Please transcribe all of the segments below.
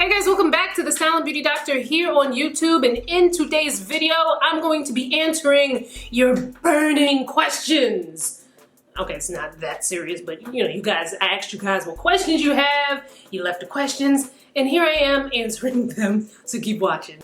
Hey guys, welcome back to the Silent Beauty Doctor here on YouTube, and in today's video I'm going to be answering your burning questions. Okay, it's not that serious, but you know, I asked you guys what questions you have, you left the questions, and here I am answering them, so keep watching.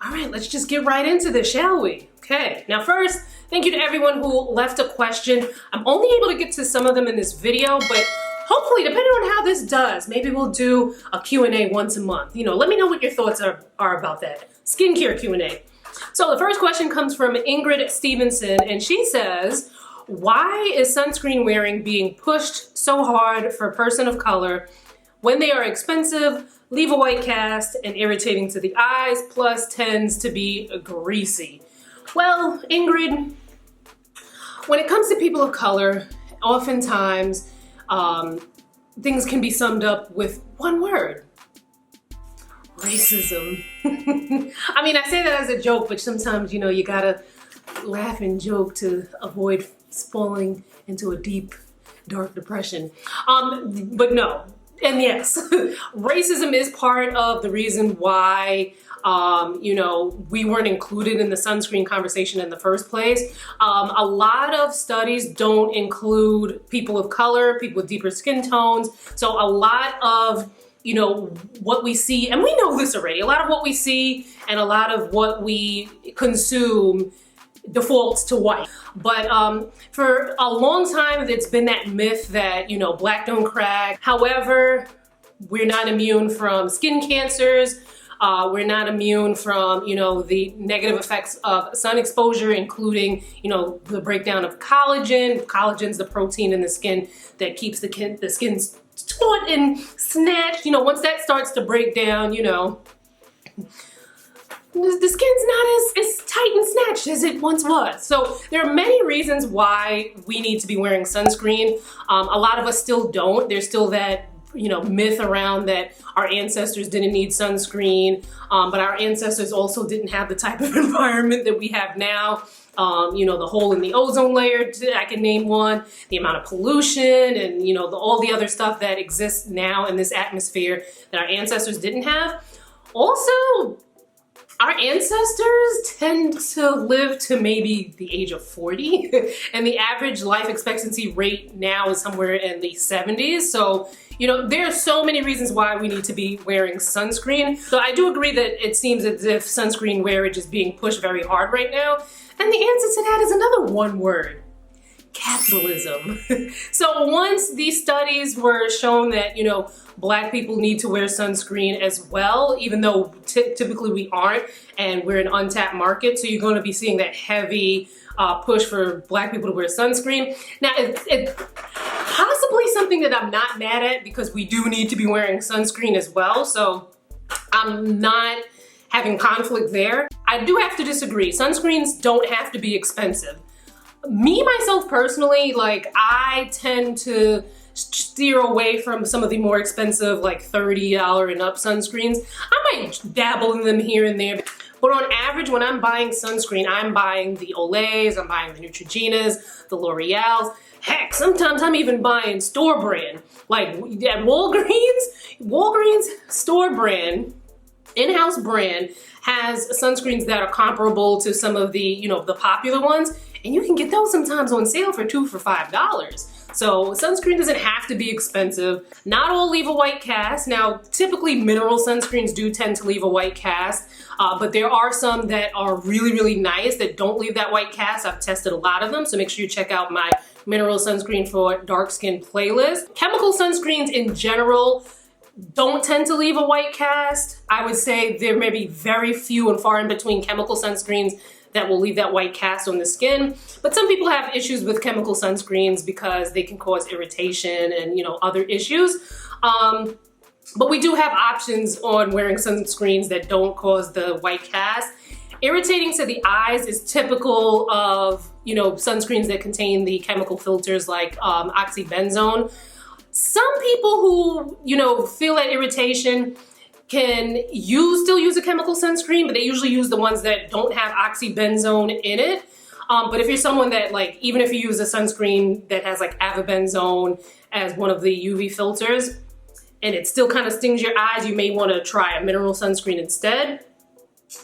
Alright, let's just get right into this, shall we? Okay, now first, thank you to everyone who left a question. I'm only able to get to some of them in this video, but hopefully, depending on how this does, maybe we'll do a Q&A once a month. You know, let me know what your thoughts are about that. Skincare Q&A. So the first question comes from Ingrid Stevenson, and she says, why is sunscreen wearing being pushed so hard for a person of color when they are expensive, leave a white cast, and irritating to the eyes, plus tends to be greasy? Well, Ingrid, when it comes to people of color, oftentimes things can be summed up with one word: racism. I mean, I say that as a joke, but sometimes, you know, you gotta laugh and joke to avoid falling into a deep, dark depression. But no. And yes, racism is part of the reason why, you know, we weren't included in the sunscreen conversation in the first place. A lot of studies don't include people of color, people with deeper skin tones. So a lot of, you know, what we see, and we know this already, a lot of what we see and a lot of what we consume defaults to white. But for a long time, it's been that myth that, you know, black don't crack. However, we're not immune from skin cancers. We're not immune from, you know, the negative effects of sun exposure, including, you know, the breakdown of collagen. Collagen's the protein in the skin that keeps the skin taut and snatched. You know, once that starts to break down, you know, the skin's not as tight and snatched as it once was. So there are many reasons why we need to be wearing sunscreen. A lot of us still don't. There's still that, you know, myth around that our ancestors didn't need sunscreen, but our ancestors also didn't have the type of environment that we have now. You know, the hole in the ozone layer, I can name one, the amount of pollution and, you know, all the other stuff that exists now in this atmosphere that our ancestors didn't have. Also, our ancestors tend to live to maybe the age of 40, and the average life expectancy rate now is somewhere in the 70s. So, you know, there are so many reasons why we need to be wearing sunscreen. So I do agree that it seems as if sunscreen wearage is being pushed very hard right now. And the answer to that is another one word: capitalism. So once these studies were shown that, you know, black people need to wear sunscreen as well, even though typically we aren't, and we're an untapped market, so you're going to be seeing that heavy push for black people to wear sunscreen. Now, it's possibly something that I'm not mad at, because we do need to be wearing sunscreen as well, so I'm not having conflict there. I do have to disagree. Sunscreens don't have to be expensive. Me, myself personally, like, I tend to steer away from some of the more expensive, like $30 and up sunscreens. I might dabble in them here and there, but on average, when I'm buying sunscreen, I'm buying the Olays, I'm buying the Neutrogenas, the L'Oreals. Heck, sometimes I'm even buying store brand. Like at Walgreens store brand, in-house brand, has sunscreens that are comparable to some of the, you know, the popular ones. And you can get those sometimes on sale for $2 for $5. So sunscreen doesn't have to be expensive. Not all leave a white cast. Now, typically mineral sunscreens do tend to leave a white cast, but there are some that are really, really nice that don't leave that white cast. I've tested a lot of them, so make sure you check out my mineral sunscreen for dark skin playlist. Chemical sunscreens in general don't tend to leave a white cast. I would say there may be very few and far in between chemical sunscreens that will leave that white cast on the skin. But some people have issues with chemical sunscreens because they can cause irritation and, you know, other issues. But we do have options on wearing sunscreens that don't cause the white cast. Irritating to the eyes is typical of, you know, sunscreens that contain the chemical filters like oxybenzone. Some people who, you know, feel that irritation can still use a chemical sunscreen, but they usually use the ones that don't have oxybenzone in it. But if you're someone that, like, even if you use a sunscreen that has like avobenzone as one of the UV filters and it still kind of stings your eyes, you may want to try a mineral sunscreen instead.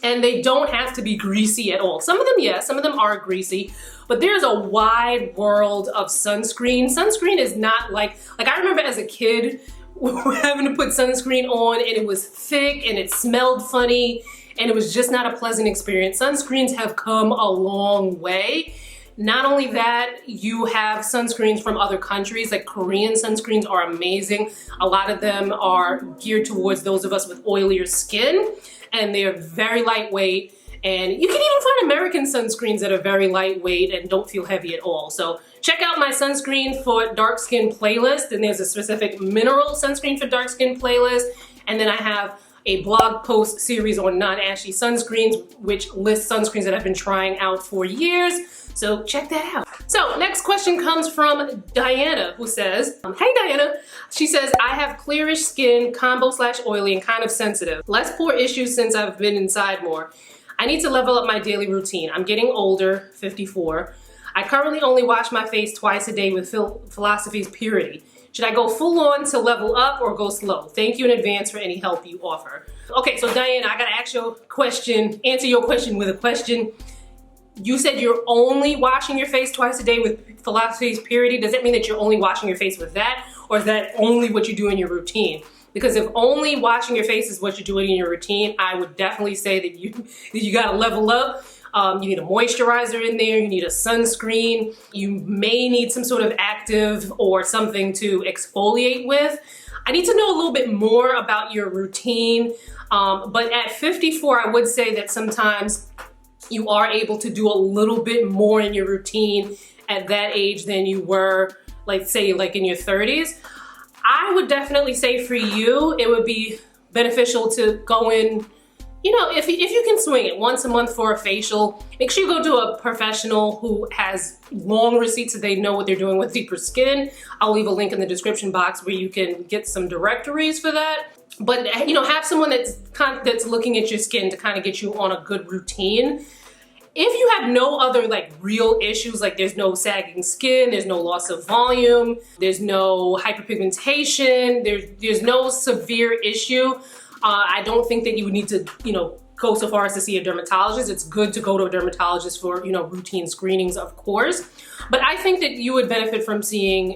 And they don't have to be greasy at all. Some of them, yes, some of them are greasy, but there's a wide world of sunscreen. Sunscreen is not like I remember as a kid having to put sunscreen on and it was thick and it smelled funny and it was just not a pleasant experience. Sunscreens have come a long way. Not only that, you have sunscreens from other countries, like Korean sunscreens are amazing. A lot of them are geared towards those of us with oilier skin, and they're very lightweight. And you can even find American sunscreens that are very lightweight and don't feel heavy at all. So check out my sunscreen for dark skin playlist, and there's a specific mineral sunscreen for dark skin playlist. And then I have a blog post series on non-ashy sunscreens, which lists sunscreens that I've been trying out for years. So check that out. So next question comes from Diana, who says, hey Diana. She says, I have clearish skin, combo/oily, and kind of sensitive. Less pore issues since I've been inside more. I need to level up my daily routine. I'm getting older, 54. I currently only wash my face twice a day with Philosophy's Purity. Should I go full on to level up or go slow? Thank you in advance for any help you offer. Okay, so Diana, I gotta ask your question, answer your question with a question. You said you're only washing your face twice a day with Philosophy's Purity. Does that mean that you're only washing your face with that? Or is that only what you do in your routine? Because if only washing your face is what you're doing in your routine, I would definitely say that you gotta level up. You need a moisturizer in there, you need a sunscreen, you may need some sort of active or something to exfoliate with. I need to know a little bit more about your routine, but at 54, I would say that sometimes you are able to do a little bit more in your routine at that age than you were, like say like in your 30s. I would definitely say for you, it would be beneficial to go in, you know, if you can swing it once a month for a facial. Make sure you go to a professional who has long receipts so they know what they're doing with deeper skin. I'll leave a link in the description box where you can get some directories for that. But you know, have someone that's looking at your skin to kind of get you on a good routine. If you have no other like real issues, like there's no sagging skin, there's no loss of volume, there's no hyperpigmentation, there's no severe issue, I don't think that you would need to, you know, go so far as to see a dermatologist. It's good to go to a dermatologist for, you know, routine screenings, of course. But I think that you would benefit from seeing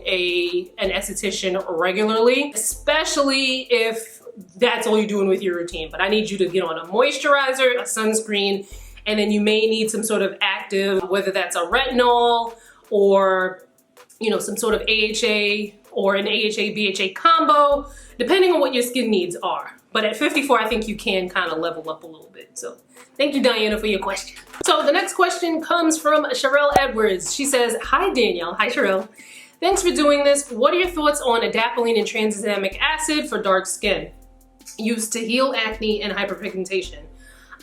an esthetician regularly, especially if that's all you're doing with your routine. But I need you to get on a moisturizer, a sunscreen, and then you may need some sort of active, whether that's a retinol or, you know, some sort of AHA or an AHA-BHA combo, depending on what your skin needs are. But at 54, I think you can kind of level up a little bit. So thank you, Diana, for your question. So the next question comes from Sherelle Edwards. She says, hi, Danielle. Hi, Sherelle. Thanks for doing this. What are your thoughts on adapalene and tranexamic acid for dark skin, used to heal acne and hyperpigmentation?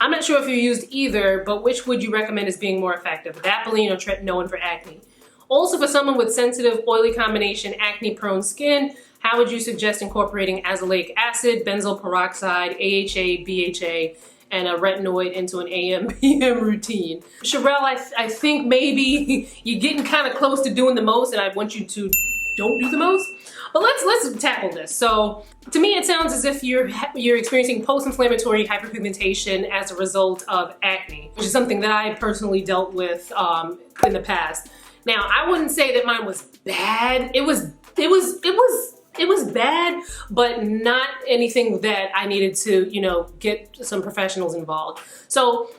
I'm not sure if you used either, but which would you recommend as being more effective, adapalene or tretinoin for acne? Also, for someone with sensitive, oily combination, acne-prone skin, how would you suggest incorporating azelaic acid, benzoyl peroxide, AHA, BHA, and a retinoid into an AM/PM routine? Sherelle, I think maybe you're getting kind of close to doing the most, and I want you to don't do the most. But let's tackle this. So to me, it sounds as if you're experiencing post-inflammatory hyperpigmentation as a result of acne, which is something that I personally dealt with in the past. Now, I wouldn't say that mine was bad. It was bad, but not anything that I needed to, you know, get some professionals involved. So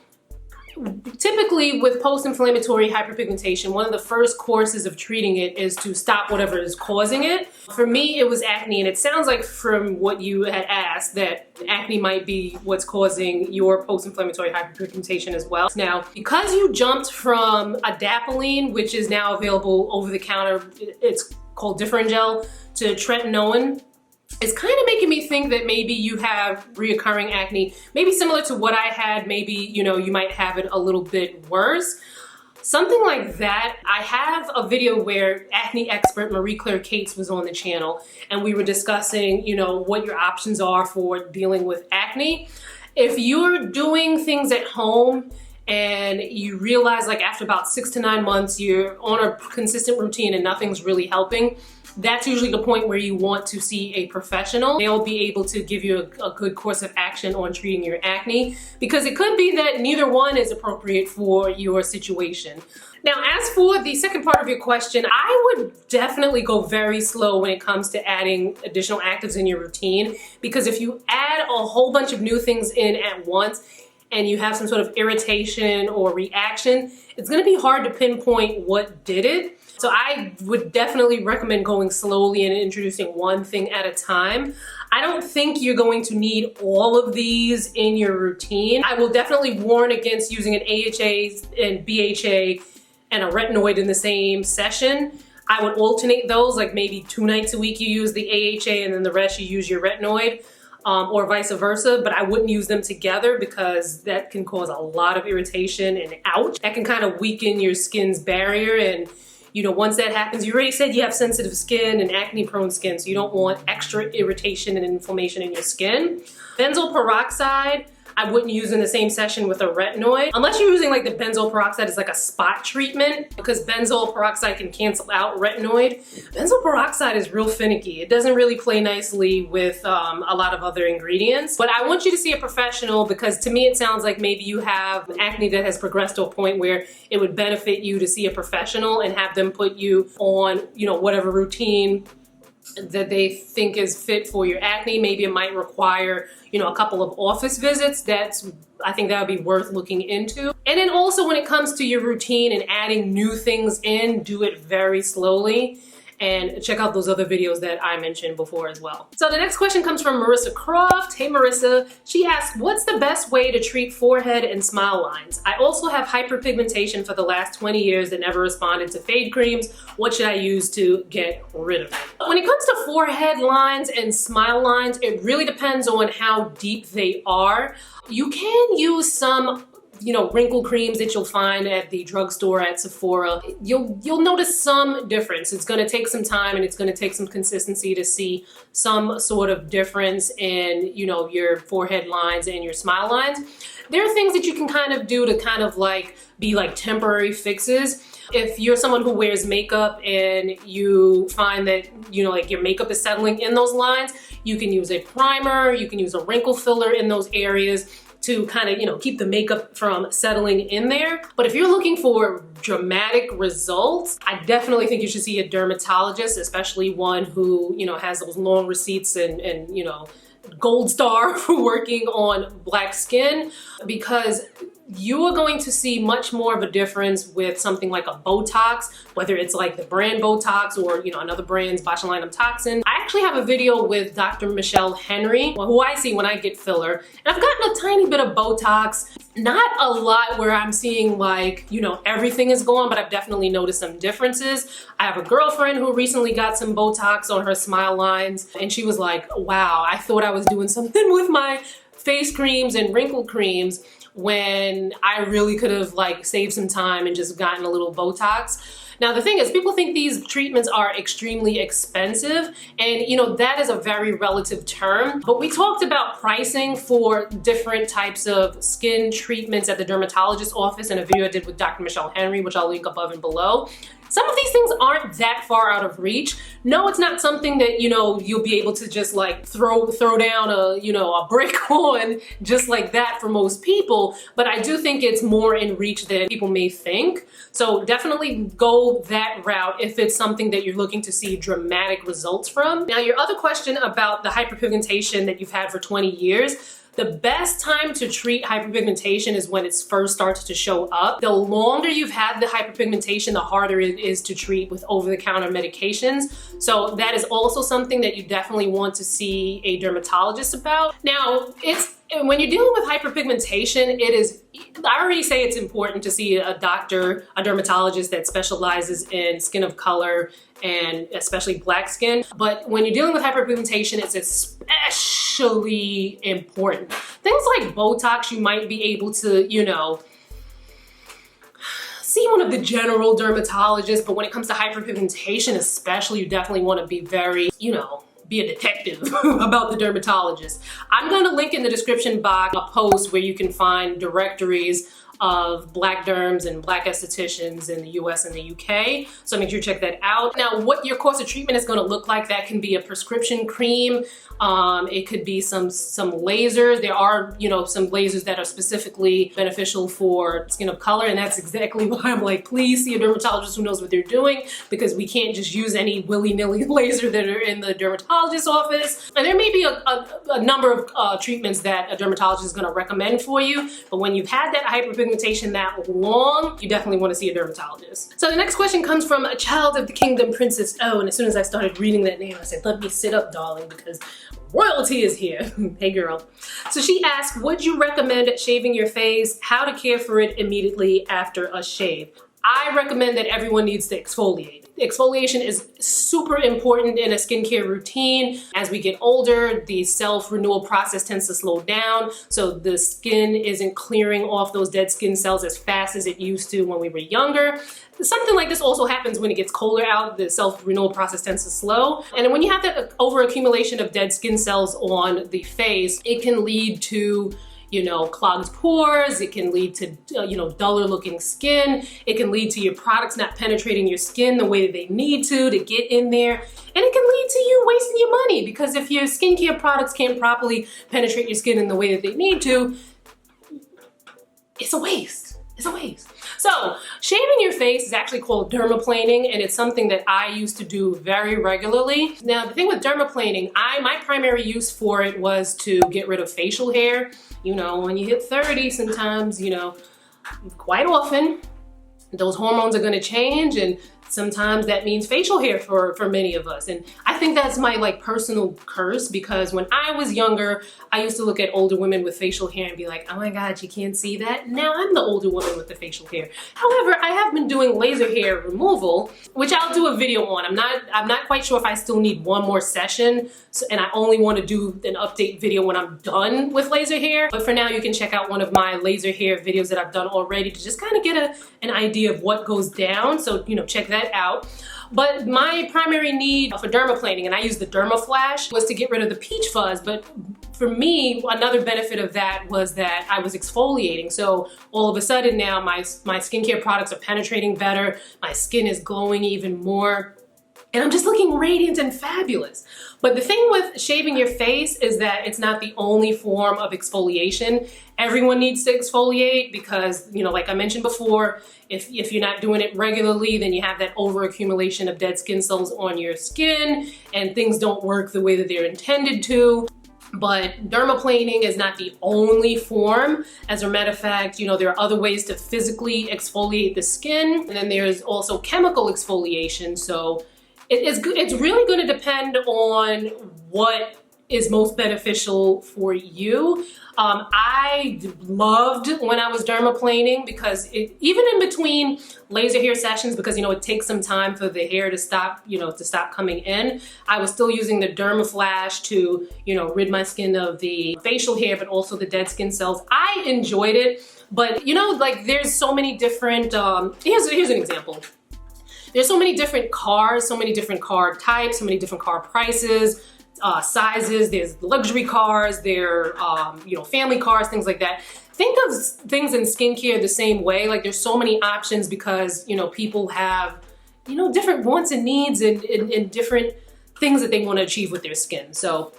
typically with post-inflammatory hyperpigmentation, one of the first courses of treating it is to stop whatever is causing it. For me, it was acne, and it sounds like from what you had asked that acne might be what's causing your post-inflammatory hyperpigmentation as well. Now, because you jumped from adapalene, which is now available over the counter, it's called Differengel, to tretinoin, it's kind of making me think that maybe you have reoccurring acne, maybe similar to what I had. Maybe, you know, you might have it a little bit worse. Something like that. I have a video where acne expert Marie Claire Cates was on the channel, and we were discussing, you know, what your options are for dealing with acne. If you're doing things at home and you realize like after about 6 to 9 months you're on a consistent routine and nothing's really helping, that's usually the point where you want to see a professional. They'll be able to give you a good course of action on treating your acne, because it could be that neither one is appropriate for your situation. Now, as for the second part of your question, I would definitely go very slow when it comes to adding additional actives in your routine, because if you add a whole bunch of new things in at once and you have some sort of irritation or reaction, it's gonna be hard to pinpoint what did it. So I would definitely recommend going slowly and introducing one thing at a time. I don't think you're going to need all of these in your routine. I will definitely warn against using an AHA and BHA and a retinoid in the same session. I would alternate those, like maybe 2 nights a week you use the AHA and then the rest you use your retinoid. Or vice versa, but I wouldn't use them together because that can cause a lot of irritation and ouch. That can kind of weaken your skin's barrier, and you know, once that happens, you already said you have sensitive skin and acne prone skin, so you don't want extra irritation and inflammation in your skin. Benzoyl peroxide, I wouldn't use in the same session with a retinoid, unless you're using like the benzoyl peroxide as like a spot treatment, because benzoyl peroxide can cancel out retinoid. Benzoyl peroxide is real finicky. It doesn't really play nicely with a lot of other ingredients. But I want you to see a professional, because to me it sounds like maybe you have acne that has progressed to a point where it would benefit you to see a professional and have them put you on, you know, whatever routine that they think is fit for your acne. Maybe it might require, you know, a couple of office visits. I think that would be worth looking into. And then also when it comes to your routine and adding new things in, do it very slowly. And check out those other videos that I mentioned before as well. So the next question comes from Marissa Croft. Hey Marissa, she asks, what's the best way to treat forehead and smile lines? I also have hyperpigmentation for the last 20 years that never responded to fade creams. What should I use to get rid of it? When it comes to forehead lines and smile lines, it really depends on how deep they are. You can use some, you know, wrinkle creams that you'll find at the drugstore, at Sephora. You'll notice some difference. It's gonna take some time and it's gonna take some consistency to see some sort of difference in, you know, your forehead lines and your smile lines. There are things that you can kind of do to kind of like be like temporary fixes. If you're someone who wears makeup and you find that, you know, like your makeup is settling in those lines, you can use a primer, you can use a wrinkle filler in those areas to kind of, you know, keep the makeup from settling in there. But if you're looking for dramatic results, I definitely think you should see a dermatologist, especially one who, you know, has those long receipts and you know, gold star for working on black skin, because you are going to see much more of a difference with something like a Botox, whether it's like the brand Botox or, you know, another brand's botulinum toxin. I actually have a video with Dr. Michelle Henry, who I see when I get filler, and I've gotten a tiny bit of Botox. Not a lot where I'm seeing like, you know, everything is gone, but I've definitely noticed some differences. I have a girlfriend who recently got some Botox on her smile lines, and she was like, wow, I thought I was doing something with my face creams and wrinkle creams when I really could have like saved some time and just gotten a little Botox. Now the thing is, people think these treatments are extremely expensive, and you know, that is a very relative term, but we talked about pricing for different types of skin treatments at the dermatologist's office in a video I did with Dr. Michelle Henry, which I'll link above and below. Some of these things aren't that far out of reach. No, it's not something that, you know, you'll be able to just like throw down a, you know, a brick on just like that for most people, but I do think it's more in reach than people may think. So definitely go that route if it's something that you're looking to see dramatic results from. Now, your other question about the hyperpigmentation that you've had for 20 years, the best time to treat hyperpigmentation is when it first starts to show up. The longer you've had the hyperpigmentation, the harder it is to treat with over-the-counter medications. So that is also something that you definitely want to see a dermatologist about. Now, when you're dealing with hyperpigmentation, I already say it's important to see a doctor, a dermatologist that specializes in skin of color and especially black skin. But when you're dealing with hyperpigmentation, it's especially important. Things like Botox, you might be able to, you know, see one of the general dermatologists, but when it comes to hyperpigmentation especially, you definitely want to be very, you know, be a detective about the dermatologist. I'm going to link in the description box a post where you can find directories of black derms and black estheticians in the US and the UK. So make sure you check that out. Now, what your course of treatment is gonna look like, that can be a prescription cream. It could be some lasers. There are, you know, some lasers that are specifically beneficial for skin of color, and that's exactly why I'm like, please see a dermatologist who knows what they're doing, because we can't just use any willy-nilly laser that are in the dermatologist's office. And there may be a number of treatments that a dermatologist is gonna recommend for you, but when you've had that hyperpigmentation that long, you definitely wanna see a dermatologist. So the next question comes from a child of the kingdom, Princess O, and as soon as I started reading that name, I said, let me sit up, darling, because royalty is here. Hey girl. So she asked, would you recommend shaving your face? How to care for it immediately after a shave? I recommend that everyone needs to exfoliate. Exfoliation is super important in a skincare routine. As we get older, the self-renewal process tends to slow down, so the skin isn't clearing off those dead skin cells as fast as it used to when we were younger. Something like this also happens when it gets colder out. The self-renewal process tends to slow. And when you have that overaccumulation of dead skin cells on the face, it can lead to, you know, clogged pores. It can lead to, you know, duller looking skin. It can lead to your products not penetrating your skin the way that they need to get in there. And it can lead to you wasting your money, because if your skincare products can't properly penetrate your skin in the way that they need to, it's a waste. It's a waste. So shaving your face is actually called dermaplaning, and it's something that I used to do very regularly. Now, the thing with dermaplaning, my primary use for it was to get rid of facial hair. You know, when you hit 30, sometimes, you know, quite often, those hormones are gonna change, and sometimes that means facial hair for many of us. And I think that's my like personal curse, because when I was younger, I used to look at older women with facial hair and be like, oh my God, you can't see that? Now I'm the older woman with the facial hair. However, I have been doing laser hair removal, which I'll do a video on. I'm not quite sure if I still need one more session, and I only want to do an update video when I'm done with laser hair. But for now, you can check out one of my laser hair videos that I've done already to just kind of get an idea of what goes down. So, you know, check that out. But my primary need for dermaplaning, and I use the Dermaflash, was to get rid of the peach fuzz. But for me, another benefit of that was that I was exfoliating. So all of a sudden now my skincare products are penetrating better. My skin is glowing even more. And I'm just looking radiant and fabulous. But the thing with shaving your face is that it's not the only form of exfoliation. Everyone needs to exfoliate because, you know, like I mentioned before, if you're not doing it regularly, then you have that overaccumulation of dead skin cells on your skin, and things don't work the way that they're intended to. But dermaplaning is not the only form. As a matter of fact, you know, there are other ways to physically exfoliate the skin. And then there's also chemical exfoliation. So it's really going to depend on what is most beneficial for you. I loved when I was dermaplaning, because even in between laser hair sessions, because, you know, it takes some time for the hair to stop, you know, to stop coming in, I was still using the Dermaflash to, you know, rid my skin of the facial hair, but also the dead skin cells. I enjoyed it, but, you know, like there's so many different, here's an example. There's so many different cars, so many different car types, so many different car prices, sizes. There's luxury cars, there you know, family cars, things like that. Think of things in skincare the same way. Like there's so many options because, you know, people have, you know, different wants and needs and different things that they want to achieve with their skin. So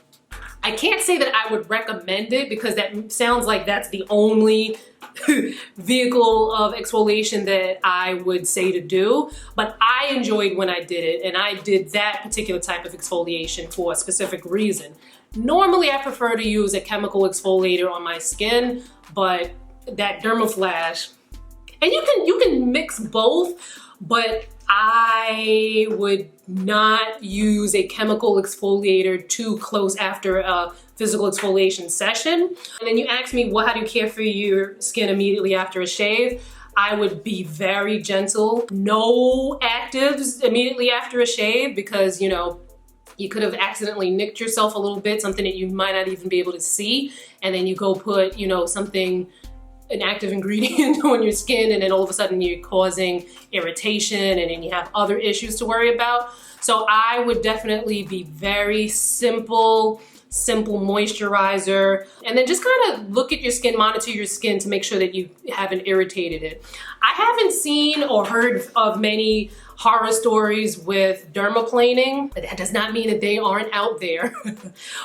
I can't say that I would recommend it, because that sounds like that's the only vehicle of exfoliation that I would say to do, but I enjoyed when I did it, and I did that particular type of exfoliation for a specific reason. Normally I prefer to use a chemical exfoliator on my skin, but that Dermaflash, and you can mix both, but I would not use a chemical exfoliator too close after a physical exfoliation session. And then you asked me, well, how do you care for your skin immediately after a shave? I would be very gentle. No actives immediately after a shave, because, you know, you could have accidentally nicked yourself a little bit, something that you might not even be able to see, and then you go put, you know, an active ingredient on your skin, and then all of a sudden you're causing irritation, and then you have other issues to worry about. So I would definitely be very simple moisturizer, and then just kind of look at your skin, monitor your skin to make sure that you haven't irritated it. I haven't seen or heard of many horror stories with dermaplaning, but that does not mean that they aren't out there.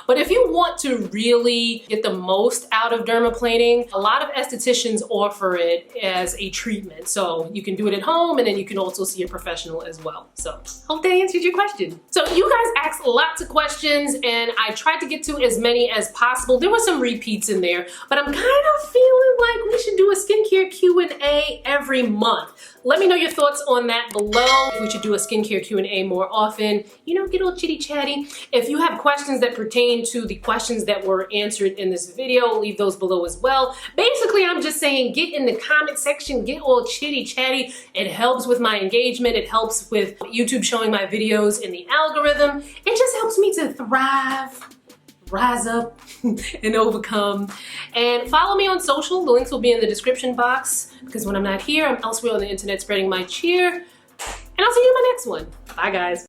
But if you want to really get the most out of dermaplaning, a lot of estheticians offer it as a treatment. So you can do it at home, and then you can also see a professional as well. So hope that answered your question. So you guys asked lots of questions, and I tried to get to as many as possible. There were some repeats in there, but I'm kind of feeling like we should do a skincare Q&A every month. Let me know your thoughts on that below. If we should do a skincare Q&A more often, you know, get all chitty chatty. If you have questions that pertain to the questions that were answered in this video, leave those below as well. Basically, I'm just saying, get in the comment section, get all chitty chatty. It helps with my engagement. It helps with YouTube showing my videos in the algorithm. It just helps me to thrive, rise up, and overcome. And follow me on social. The links will be in the description box, because when I'm not here, I'm elsewhere on the internet spreading my cheer. And I'll see you in my next one. Bye, guys.